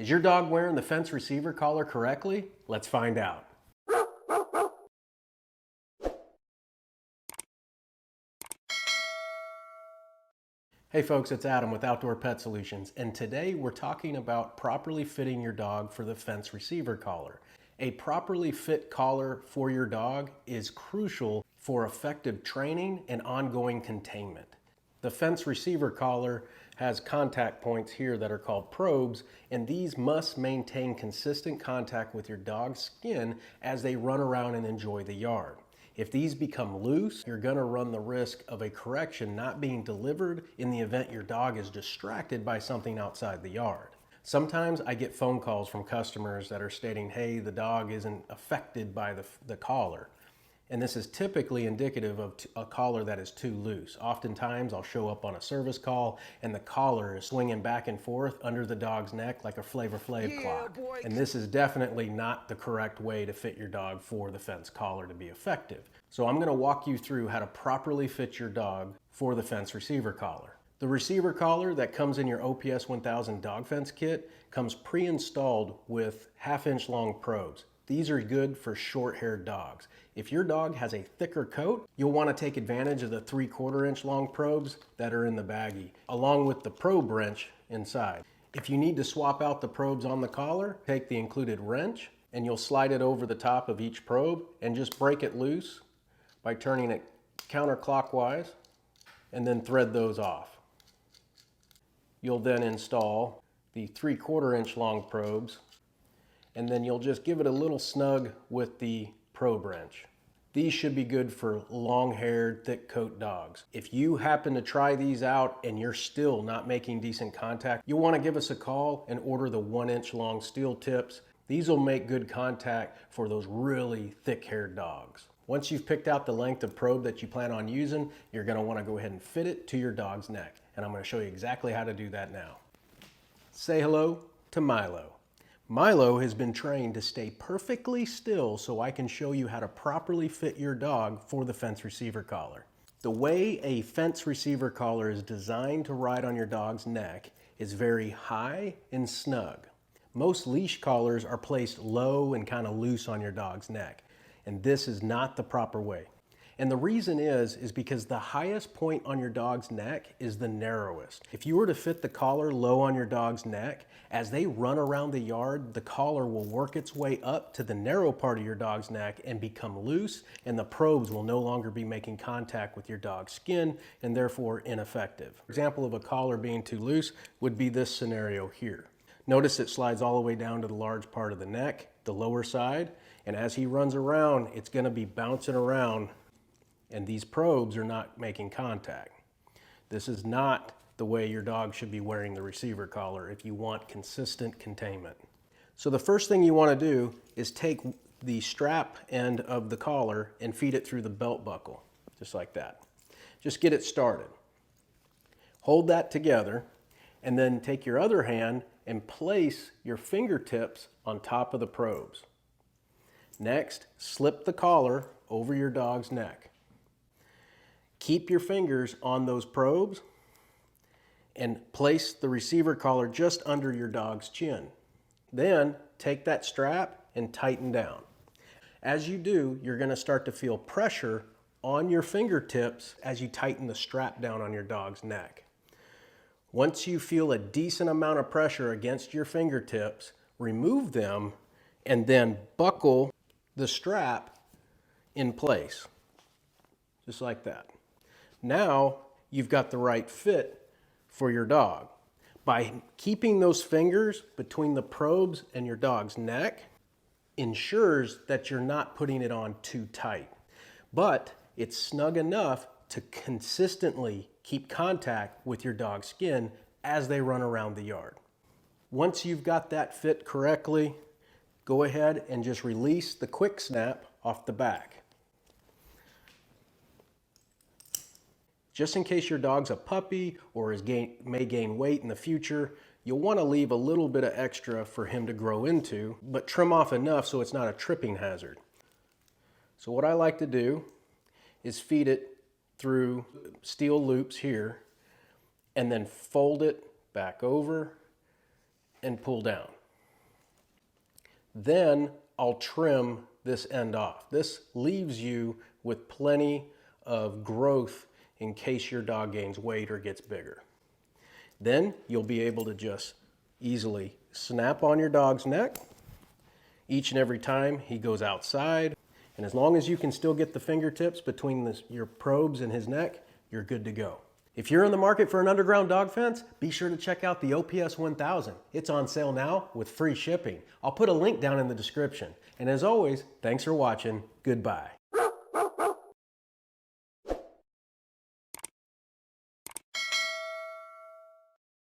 Is your dog wearing the fence receiver collar correctly? Let's find out. Hey folks, it's Adam with Outdoor Pet Solutions, and today we're talking about properly fitting your dog for the fence receiver collar. A properly fit collar for your dog is crucial for effective training and ongoing containment. The fence receiver collar has contact points here that are called probes, and these must maintain consistent contact with your dog's skin as they run around and enjoy the yard. If these become loose, you're going to run the risk of a correction not being delivered in the event your dog is distracted by something outside the yard. Sometimes I get phone calls from customers that are stating, hey, the dog isn't affected by the collar. And this is typically indicative of a collar that is too loose. Oftentimes I'll show up on a service call and the collar is swinging back and forth under the dog's neck like a Flavor Flav clock. And this is definitely not the correct way to fit your dog for the fence collar to be effective. So I'm going to walk you through how to properly fit your dog for the fence receiver collar. The receiver collar that comes in your OPS 1000 dog fence kit comes pre-installed with 1/2 inch long probes. These are good for short-haired dogs. If your dog has a thicker coat, you'll want to take advantage of the 3/4 inch long probes that are in the baggie, along with the probe wrench inside. If you need to swap out the probes on the collar, take the included wrench and you'll slide it over the top of each probe and just break it loose by turning it counterclockwise and then thread those off. You'll then install the 3/4 inch long probes, and then you'll just give it a little snug with the probe wrench. These should be good for long-haired, thick coat dogs. If you happen to try these out and you're still not making decent contact, you'll want to give us a call and order the 1 inch long steel tips. These will make good contact for those really thick-haired dogs. Once you've picked out the length of probe that you plan on using, you're going to want to go ahead and fit it to your dog's neck. And I'm going to show you exactly how to do that now. Say hello to Milo. Milo has been trained to stay perfectly still so I can show you how to properly fit your dog for the fence receiver collar. The way a fence receiver collar is designed to ride on your dog's neck is very high and snug. Most leash collars are placed low and kind of loose on your dog's neck, and this is not the proper way. And the reason is because the highest point on your dog's neck is the narrowest. If you were to fit the collar low on your dog's neck, as they run around the yard, the collar will work its way up to the narrow part of your dog's neck and become loose, and the probes will no longer be making contact with your dog's skin and therefore ineffective. An example of a collar being too loose would be this scenario here. Notice it slides all the way down to the large part of the neck, the lower side, and as he runs around, it's going to be bouncing around and these probes are not making contact. This is not the way your dog should be wearing the receiver collar if you want consistent containment. So the first thing you want to do is take the strap end of the collar and feed it through the belt buckle, just like that. Just get it started. Hold that together and then take your other hand and place your fingertips on top of the probes. Next, slip the collar over your dog's neck. Keep your fingers on those probes and place the receiver collar just under your dog's chin. Then take that strap and tighten down. As you do, you're going to start to feel pressure on your fingertips as you tighten the strap down on your dog's neck. Once you feel a decent amount of pressure against your fingertips, remove them and then buckle the strap in place, just like that. Now you've got the right fit for your dog. By keeping those fingers between the probes and your dog's neck ensures that you're not putting it on too tight, but it's snug enough to consistently keep contact with your dog's skin as they run around the yard. Once you've got that fit correctly, go ahead and just release the quick snap off the back. Just in case your dog's a puppy or may gain weight in the future, you'll want to leave a little bit of extra for him to grow into, but trim off enough so it's not a tripping hazard. So what I like to do is feed it through steel loops here and then fold it back over and pull down. Then I'll trim this end off. This leaves you with plenty of growth in case your dog gains weight or gets bigger. Then you'll be able to just easily snap on your dog's neck each and every time he goes outside. And as long as you can still get the fingertips between your probes and his neck, you're good to go. If you're in the market for an underground dog fence, be sure to check out the OPS 1000. It's on sale now with free shipping. I'll put a link down in the description. And as always, thanks for watching. Goodbye.